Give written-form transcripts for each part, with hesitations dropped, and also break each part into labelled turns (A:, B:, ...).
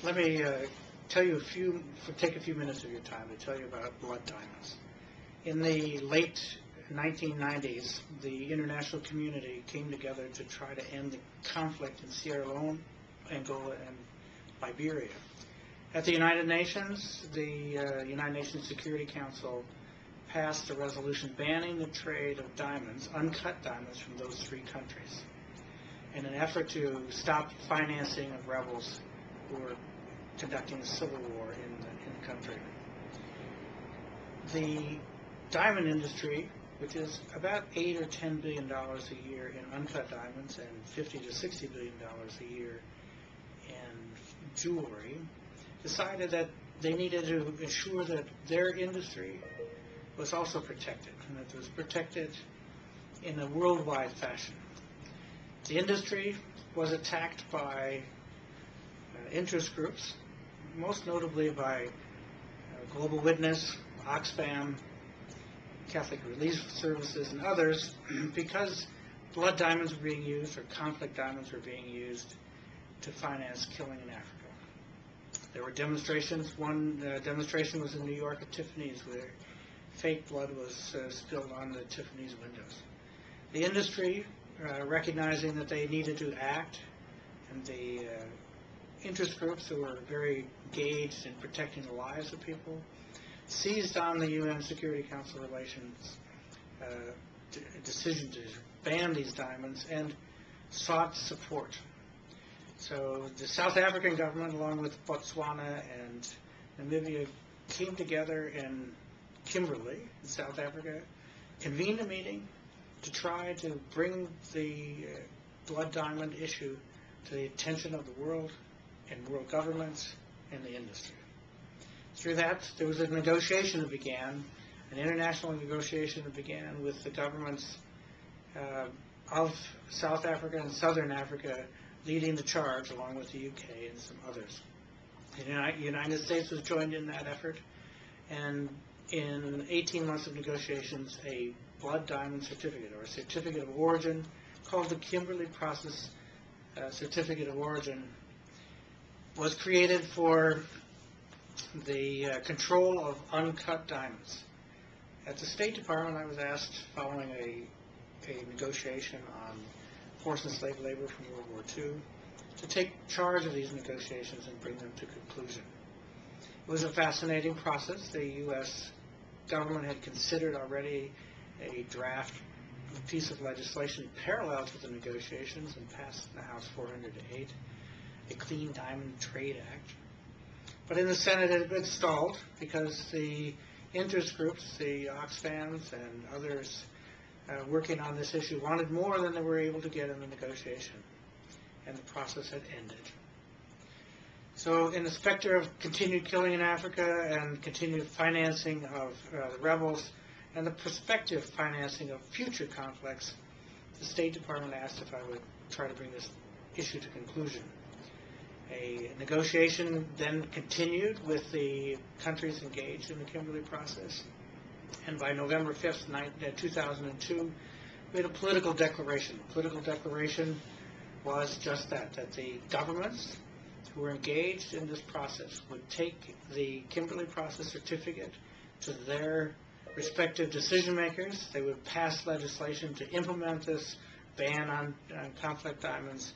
A: Let me tell you take a few minutes of your time to tell you about blood diamonds. In the late 1990s, the international community came together to try to end the conflict in Sierra Leone, Angola, and Liberia. At the United Nations, the United Nations Security Council passed a resolution banning the trade of diamonds, uncut diamonds, from those three countries in an effort to stop financing of rebels who were conducting a civil war in the country. The diamond industry, which is about $8 or $10 billion a year in uncut diamonds and $50 to $60 billion a year in jewelry, decided that they needed to ensure that their industry was also protected, and that it was protected in a worldwide fashion. The industry was attacked by interest groups, most notably by Global Witness, Oxfam, Catholic Relief Services, and others, because blood diamonds were being used, or conflict diamonds were being used, to finance killing in Africa. There were demonstrations. One demonstration was in New York at Tiffany's, where fake blood was spilled on the Tiffany's windows. The industry, recognizing that they needed to act, and the interest groups who were very engaged in protecting the lives of people, seized on the UN Security Council relations decision to ban these diamonds and sought support. So the South African government, along with Botswana and Namibia, came together in Kimberley, in South Africa, convened a meeting to try to bring the blood diamond issue to the attention of the world and world governments and the industry. Through that, there was a negotiation that began, an international negotiation that began with the governments of South Africa and Southern Africa leading the charge, along with the UK and some others. The United States was joined in that effort, and in 18 months of negotiations, a blood diamond certificate, or a certificate of origin, called the Kimberley Process Certificate of Origin, was created for the control of uncut diamonds. At the State Department, I was asked, following a negotiation on forced and slave labor from World War II, to take charge of these negotiations and bring them to conclusion. It was a fascinating process. The U.S. government had considered already a draft piece of legislation parallel to the negotiations and passed in the House 408, a Clean Diamond Trade Act. But in the Senate it had been stalled because the interest groups, the Oxfams and others working on this issue, wanted more than they were able to get in the negotiation, and the process had ended. So in the specter of continued killing in Africa and continued financing of the rebels and the prospective financing of future conflicts, the State Department asked if I would try to bring this issue to conclusion. A negotiation then continued with the countries engaged in the Kimberley process, and by November 5th, 2002, we had a political declaration. The political declaration was just that the governments who were engaged in this process would take the Kimberley Process certificate to their respective decision makers. They would pass legislation to implement this ban on conflict diamonds,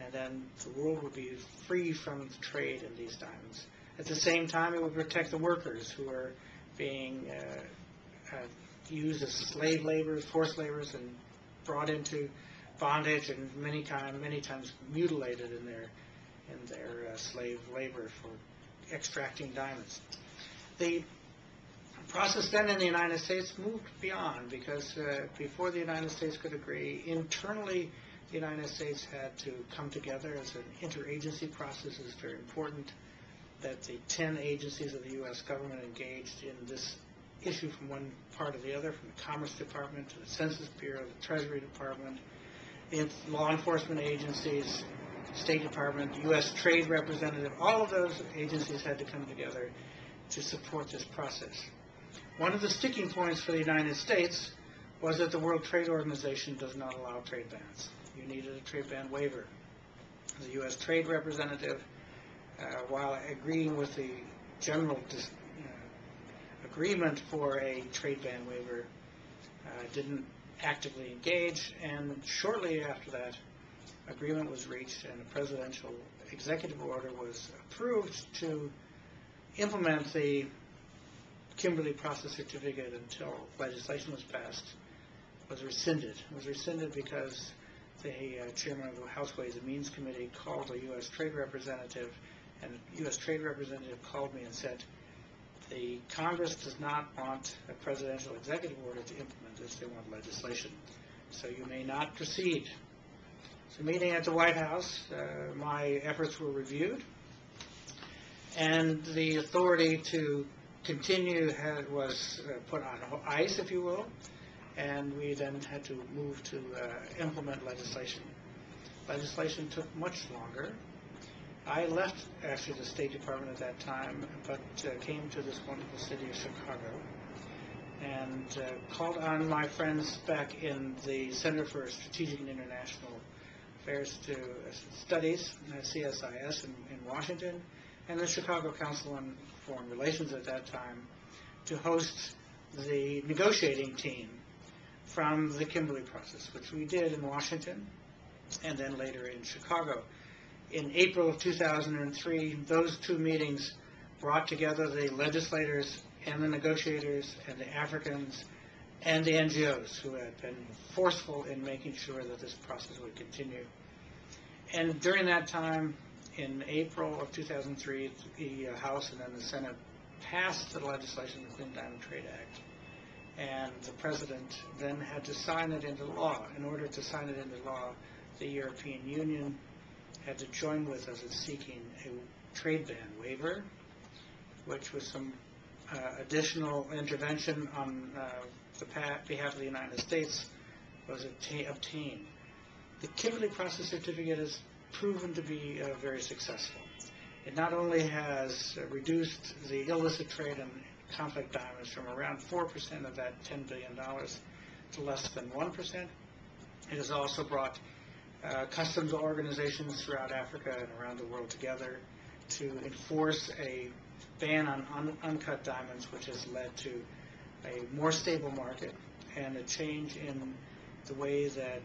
A: and then the world would be free from the trade in these diamonds. At the same time, it would protect the workers who are being used as slave laborers, forced laborers, and brought into bondage and many times mutilated in their slave labor for extracting diamonds. The process then in the United States moved beyond, because before the United States could agree, internally the United States had to come together as an interagency process. Is very important that the 10 agencies of the U.S. government engaged in this issue from one part or the other, from the Commerce Department to the Census Bureau, the Treasury Department, the law enforcement agencies, State Department, U.S. Trade Representative, all of those agencies had to come together to support this process. One of the sticking points for the United States was that the World Trade Organization does not allow trade bans. You needed a trade ban waiver. The U.S. Trade Representative while agreeing with the general agreement for a trade ban waiver, didn't actively engage, and shortly after that, agreement was reached and a presidential executive order was approved to implement the Kimberley Process certificate until legislation was passed. Was rescinded. It was rescinded because the chairman of the House Ways and Means Committee called a U.S. trade representative, and the U.S. trade representative called me and said, the Congress does not want a presidential executive order to implement this. They want legislation. So you may not proceed. So meeting at the White House, my efforts were reviewed, and the authority to continue was put on ice, if you will, and we then had to move to implement legislation. Legislation took much longer. I left, actually, the State Department at that time, but came to this wonderful city of Chicago and called on my friends back in the Center for Strategic and International Affairs to Studies, CSIS, in Washington, and the Chicago Council on Foreign Relations at that time to host the negotiating team from the Kimberley Process, which we did in Washington and then later in Chicago. In April of 2003, those two meetings brought together the legislators and the negotiators and the Africans and the NGOs who had been forceful in making sure that this process would continue. And during that time, in April of 2003, the House and then the Senate passed the legislation, the Clean Diamond Trade Act, and the President then had to sign it into law. In order to sign it into law, the European Union had to join with us in seeking a trade ban waiver, which was some additional intervention on the behalf of the United States was obtained. The Kimberley Process certificate has proven to be very successful. It not only has reduced the illicit trade in conflict diamonds from around 4% of that $10 billion to less than 1%. It has also brought customs organizations throughout Africa and around the world together to enforce a ban on uncut diamonds, which has led to a more stable market and a change in the way that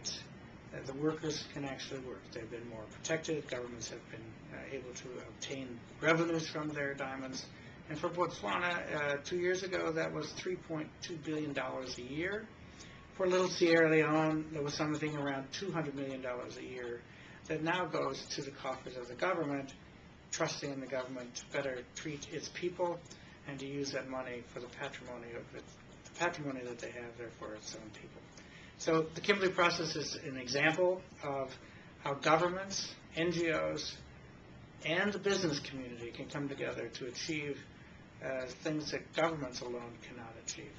A: the workers can actually work. They've been more protected. Governments have been able to obtain revenues from their diamonds. And for Botswana, 2 years ago, that was $3.2 billion a year. For Little Sierra Leone, there was something around $200 million a year that now goes to the coffers of the government, trusting in the government to better treat its people and to use that money for the patrimony that they have there for its own people. So the Kimberley Process is an example of how governments, NGOs, and the business community can come together to achieve things that governments alone cannot achieve.